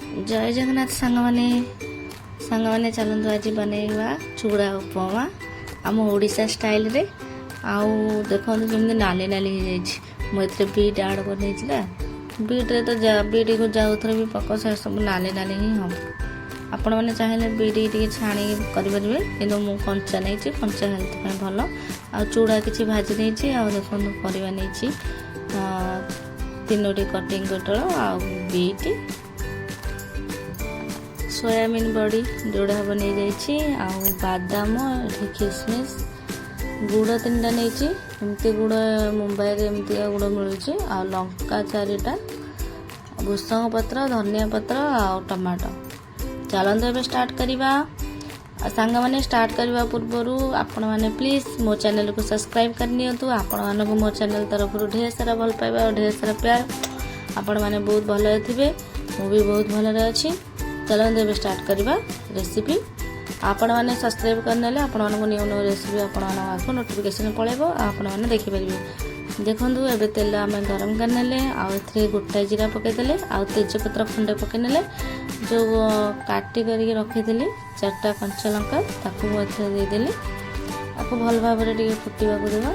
जय जगन्नाथ सांग मैंने चलतु आज बनैवा चूड़ा उपमा आम ओडिशा स्टाइल रे आउ देखो जमी नाली नाली हो जाए मुझे बीट आड कर बीट रे तो बीट को जाऊ थर भी पक सब नाली नाली ही हम आपण मैंने चाहिए बीट छाणी करेंगे कि कंचा नहीं कंचा हेल्थ भल आ चूड़ा किसी भाजी नहीं आ देखो परिवा नहीं 3टी कटिंग पोटल आ बीट सोयाबीन बड़ी जोड़ा बन बादाम किसमिश गुड़ 3टा नहीं एमती गुड़ मुंबई रे एमती गुड़ मिलूँ आ लंका 4टा भूसंग पत्र धनिया पत्र आ टमाटो चलते एवं स्टार्ट करवा सांग मैंने स्टार्ट करने पूर्वर आपण मैंने प्लीज मो चैनल को सब्सक्राइब करनी आपण मानक मो चैनल तरफ ढेर सारा भल पाइबा और ढेर सारा प्यार आपण मैंने बहुत भल थे मु भी बहुत भल अच्छी चलते एवं स्टार्ट करवा रेसिपी आपण मैंने सब्सक्राइब करने आपण मानक न्यू न्यू रेसिपी आपको नोटिफिकेशन पड़ेगा आपण मैंने देखिपारे देखु एवं तेल आम गरम करने आउ गोटा जीरा पकईदे आ तेजपत्र खंडे पकईने जो काटी करके रखी 4टा कंचा लंका ताकू देदेली आपको भल भाव में फुटा देवा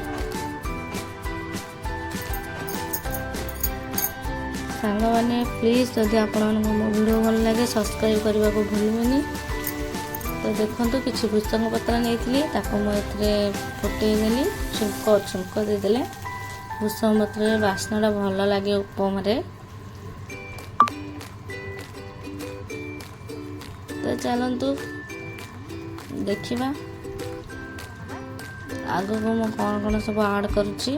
सांग मैंने प्लीज जदि आपण मो वीडियो भल लगे सब्सक्राइब करने को भूलबेनी तो देखो किसी भूसंग पत्र नहीं मुझे फुटेदेली छुंक देदेले भूसंग पत्र बास्ना भल लगे उपम तो चलतु देखा आग को मु कौन कौन सब ऐड करुच्ची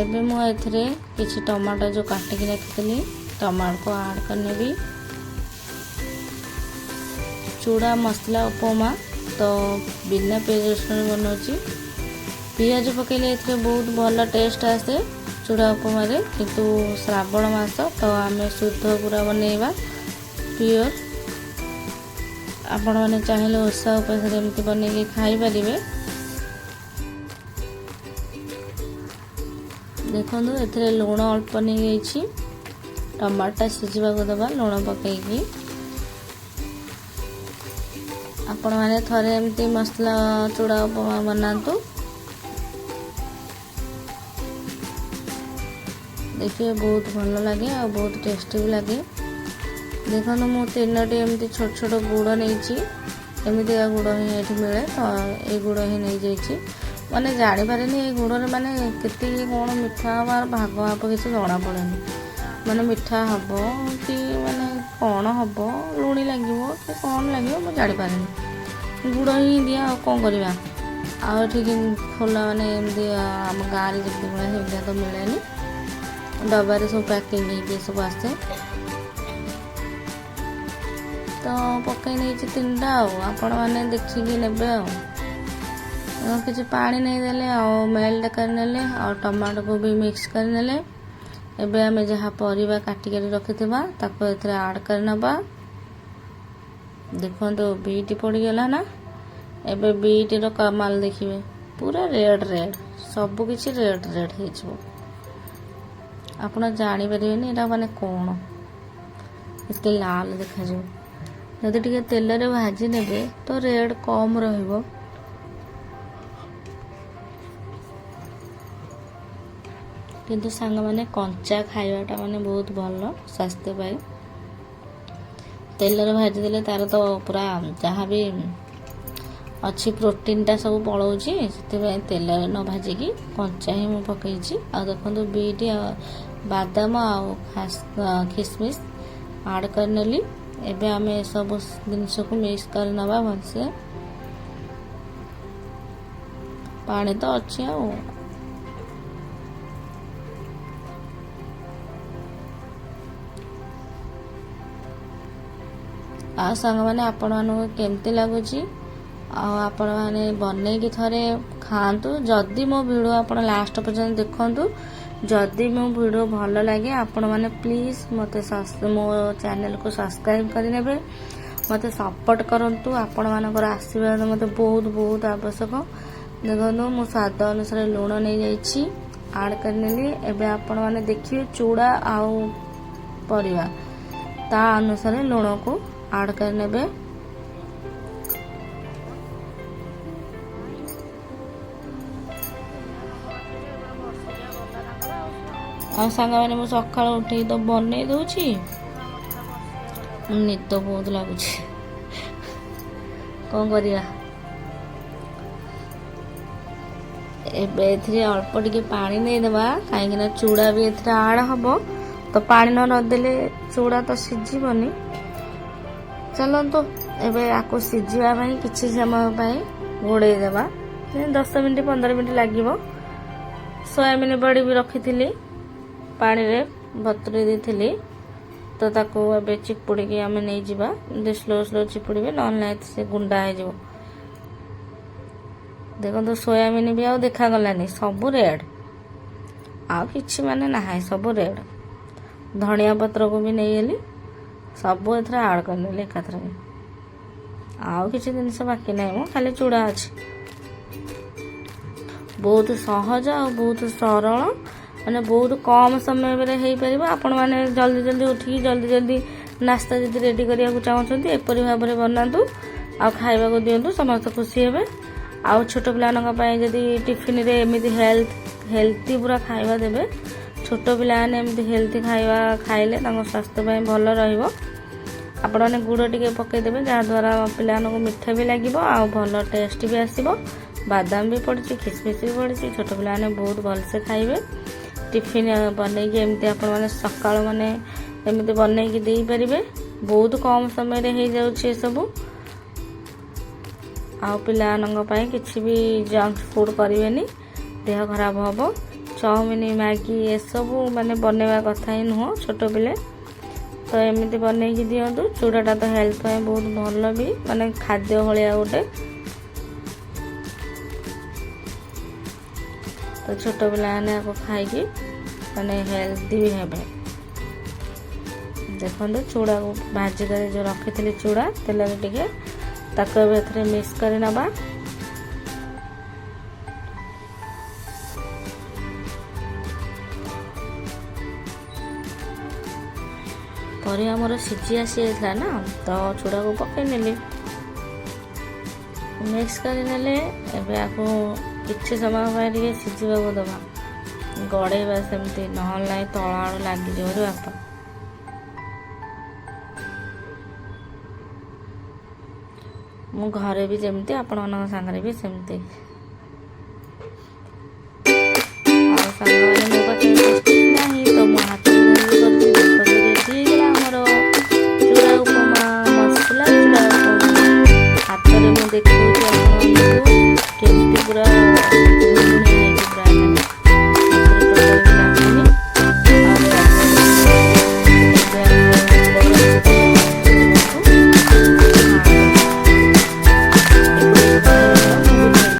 एबे मुझे किसी टमाटो जो काटिकी रखी टमाटो को ऐड करने भी चूड़ा मसला उपमा तो बिना पियाज रसुण बनाऊँगी पियाज पकईले बहुत भल टेस्ट आसे चूड़ा उपमा किंतु श्रावण मास तो आम शुद्ध पूरा बनैवा प्योर आपण मैंने चाहिए ओषा उपास एमती बनैके खाई पारे देखो ए लुण अल्प नहीं टमाटा सीझा दबा लुण पकईकी आपण मैंने थरे एमती मसला चूड़ा उपमा बनातु देखिए बहुत भल लगे और बहुत टेस्टी भी लगे देखो मुझे 3टी एमती छोट छोट गुड़ नहीं एमती गुड़ ही ये मिले तो ये गुड़ ही नहीं जाइए मैंने जापारे ये गुड़ मैंने केत कौन मिठा हमार भाग माप किसी जना पड़े मैंने मिठा हम कि मैंने कौन हम लुणी लगे कि कौन लगे मुझे जापारे गुड़ ही दिया कौन करवा आठ खोला मैंने एमती आम गाँव में जमी मिले तो मिले डबारे सब पैकिंग हो सब आसे तो पकई नहीं 3टा आपण मैंने देखिकी ने किसी पानी नहीं देले मेल्ट करने और टमाटो को भी मिक्स करने एबे आमे जहाँ परिवा काटिक रखि ताको एथरे ऐड करनबा देखो तो बीट पड़गला ना एबे बीट रो कमाल देखिए पूरा रेड रेड सब किसी रेड रेड हो आपड़ जापारे यहाँ माने कौन एत लाल देखा जदि टे तेल रे भाजी ने तो रेड कम रहिबो किंतु सांग माने कंचा खाइबाटा माने बहुत भल स्वास्थ्य पाई तेल रे भाजी देले तार तो पूरा जहाँ भी अच्छी प्रोटीनटा सब पलाऊँगी से तेल न भाजिकी कंचा ही मुझे पकई आ देखो बीट बादाम आ किसमिश ऐड करनेली एबे आमे सब जिनस को मिक्स करनबा भलसे पानी तो अच्छी आ सांग मैंने आपण मानक केमती लगुच आपण मैंने बनईकी थरे खातु जदि मो वीडियो आप लास्ट पर्यंत देखु जदि मो वीडियो भल लगे आपण मैंने प्लीज मत मो चैनल को सब्सक्राइब करने मत सपोर्ट करूँ आपण मानकर आशीर्वाद मत बहुत बहुत आवश्यक देखो मो स्वाद अनुसार लुण नहीं जाइए ऐड करने एबे आपण मैंने देखिए चूड़ा आउ परिवा ତା ଅନୁସାରେ ଲୁଣକୁ ଆଡ଼ କରିନେବେ। ଆଉ ସାଙ୍ଗମାନେ ମୁଁ ସକାଳୁ ଉଠିକି ତ ବନେଇ ଦଉଛି, ନିଦ ବହୁତ ଲାଗୁଛି, କ'ଣ କରିବା। ଏବେ ଏଥିରେ ଅଳ୍ପ ଟିକେ ପାଣି ଦେଇଦେବା, କାହିଁକିନା ଚୁଡ଼ା ବି ଏଥିରେ ଆଡ଼ ହବ, ତ ପାଣି ନଦେଲେ ଚୁଡ଼ା ତ ସିଝିବନି। ଚାଲନ୍ତୁ ଏବେ ଆକୁ ସିଝିବା ପାଇଁ କିଛି ସମୟ ପାଇଁ ଘୋଡ଼େଇ ଦେବା, 10 ମିନିଟ୍ 15 ମିନିଟ୍ ଲାଗିବ। ସୋୟାବିନ ବଡ଼ି ବି ରଖିଥିଲି, ପାଣିରେ ବତୁରେଇ ଦେଇଥିଲି, ତ ତାକୁ ଏବେ ଚିପୁଡ଼ିକି ଆମେ ନେଇଯିବା। ସ୍ଲୋ ସ୍ଲୋ ଚିପୁଡ଼ିବେ, ନହେଲେ ନାହିଁ ସେ ଗୁଣ୍ଡା ହେଇଯିବ। ଦେଖନ୍ତୁ ସୋୟାବିନ ବି ଆଉ ଦେଖାଗଲାନି, ସବୁ ରେଡ୍, ଆଉ କିଛି ମାନେ ନାହିଁ, ସବୁ ରେଡ୍। ଧନିଆ ପତ୍ରକୁ ବି ନେଇଗଲି, ସବୁ ଏଥିରେ ଆଡ଼ କରିନେଲି ଏକାଥରେ। ଆଉ କିଛି ଜିନିଷ ବାକି ନାହିଁ, ମୁଁ ଖାଲି ଚୁଡ଼ା ଅଛି। ବହୁତ ସହଜ ଆଉ ବହୁତ ସରଳ, ମାନେ ବହୁତ କମ ସମୟରେ ହେଇପାରିବ। ଆପଣମାନେ ଜଲ୍ଦି ଜଲ୍ଦି ଉଠିକି ଜଲ୍ଦି ନାସ୍ତା ଯଦି ରେଡ଼ି କରିବାକୁ ଚାହୁଁଛନ୍ତି, ଏପରି ଭାବରେ ବନାନ୍ତୁ ଆଉ ଖାଇବାକୁ ଦିଅନ୍ତୁ, ସମସ୍ତେ ଖୁସି ହେବେ। ଆଉ ଛୋଟ ପିଲାମାନଙ୍କ ପାଇଁ ଯଦି ଟିଫିନରେ ଏମିତି ହେଲ୍ଦି ପୁରା ଖାଇବା ଦେବେ, ଛୋଟ ପିଲାମାନେ ଏମିତି ହେଲ୍ଦି ଖାଇବା ଖାଇଲେ ତାଙ୍କ ସ୍ୱାସ୍ଥ୍ୟ ପାଇଁ ଭଲ ରହିବ। ଆପଣମାନେ ଗୁଡ଼ ଟିକେ ପକାଇଦେବେ, ଯାହାଦ୍ୱାରା ପିଲାମାନଙ୍କୁ ମିଠା ବି ଲାଗିବ ଆଉ ଭଲ ଟେଷ୍ଟ ବି ଆସିବ। ବାଦାମ ବି ପଡ଼ିଛି, କିସମିସ୍ ବି ପଡ଼ିଛି, ଛୋଟ ପିଲାମାନେ ବହୁତ ଭଲସେ ଖାଇବେ। ଟିଫିନ୍ ବନେଇକି ଏମିତି ଆପଣମାନେ ସକାଳୁ ମାନେ ଏମିତି ବନେଇକି ଦେଇପାରିବେ, ବହୁତ କମ ସମୟରେ ହେଇଯାଉଛି ଏସବୁ। ଆଉ ପିଲାମାନଙ୍କ ପାଇଁ କିଛି ବି ଜଙ୍କ ଫୁଡ୍ କରିବେନି, ଦେହ ଖରାପ ହେବ। ଚାଉମିନ, ମ୍ୟାଗି ଏସବୁ ମାନେ ବନେଇବା କଥା ହିଁ ନୁହଁ ଛୋଟ ପିଲେ, ତ ଏମିତି ବନେଇକି ଦିଅନ୍ତୁ। ଚୁଡ଼ାଟା ତ ହେଲ୍ଥ ପାଇଁ ବହୁତ ଭଲ ବି, ମାନେ ଖାଦ୍ୟ ଭଳିଆ ଗୋଟେ, ତ ଛୋଟ ପିଲାମାନେ ଆକୁ ଖାଇକି ମାନେ ହେଲ୍ଦି ବି ହେବେ। ଦେଖନ୍ତୁ ଚୁଡ଼ାକୁ ଭାଜି କରି ଯେଉଁ ରଖିଥିଲି ଚୁଡ଼ା ତେଲରେ ଟିକେ, ତାକୁ ଏବେ ଏଥିରେ ମିକ୍ସ କରି ନେବା। ପରିବା ଆମର ସିଝି ଆସିଯାଇଥିଲା ନା, ତ ଚୁଡ଼ାକୁ ପକାଇ ନେଲି, ମିକ୍ସ କରିନେଲେ। ଏବେ ଆକୁ କିଛି ସମୟ ପାଇଁ ଟିକେ ସିଝିବାକୁ ଦେବା, ଗଡ଼େଇବା ସେମିତି, ନହେଲେ ନାହିଁ ତଳ ଆଡ଼ୁ ଲାଗିଯିବ ରେ ବାପା। ମୁଁ ଘରେ ବି ଯେମିତି, ଆପଣମାନଙ୍କ ସାଙ୍ଗରେ ବି ସେମିତି। ଆଉ ସାଙ୍ଗମାନେ ମୋ ପାଖରେ ନାହିଁ, ତ ମୋ ହାତରେ ଧରିକି କରିଛି। ଦେଖନ୍ତୁ ରେଡ଼ି ହେଇଗଲା ଆମର ଚୁଡ଼ା ଉପମା, ମସଲା ଚୁଡ଼ା ଉପମା। ହାତରେ ମୁଁ ଦେଖାଉଛି ଆପଣମାନଙ୍କୁ କେମିତି ପୁରା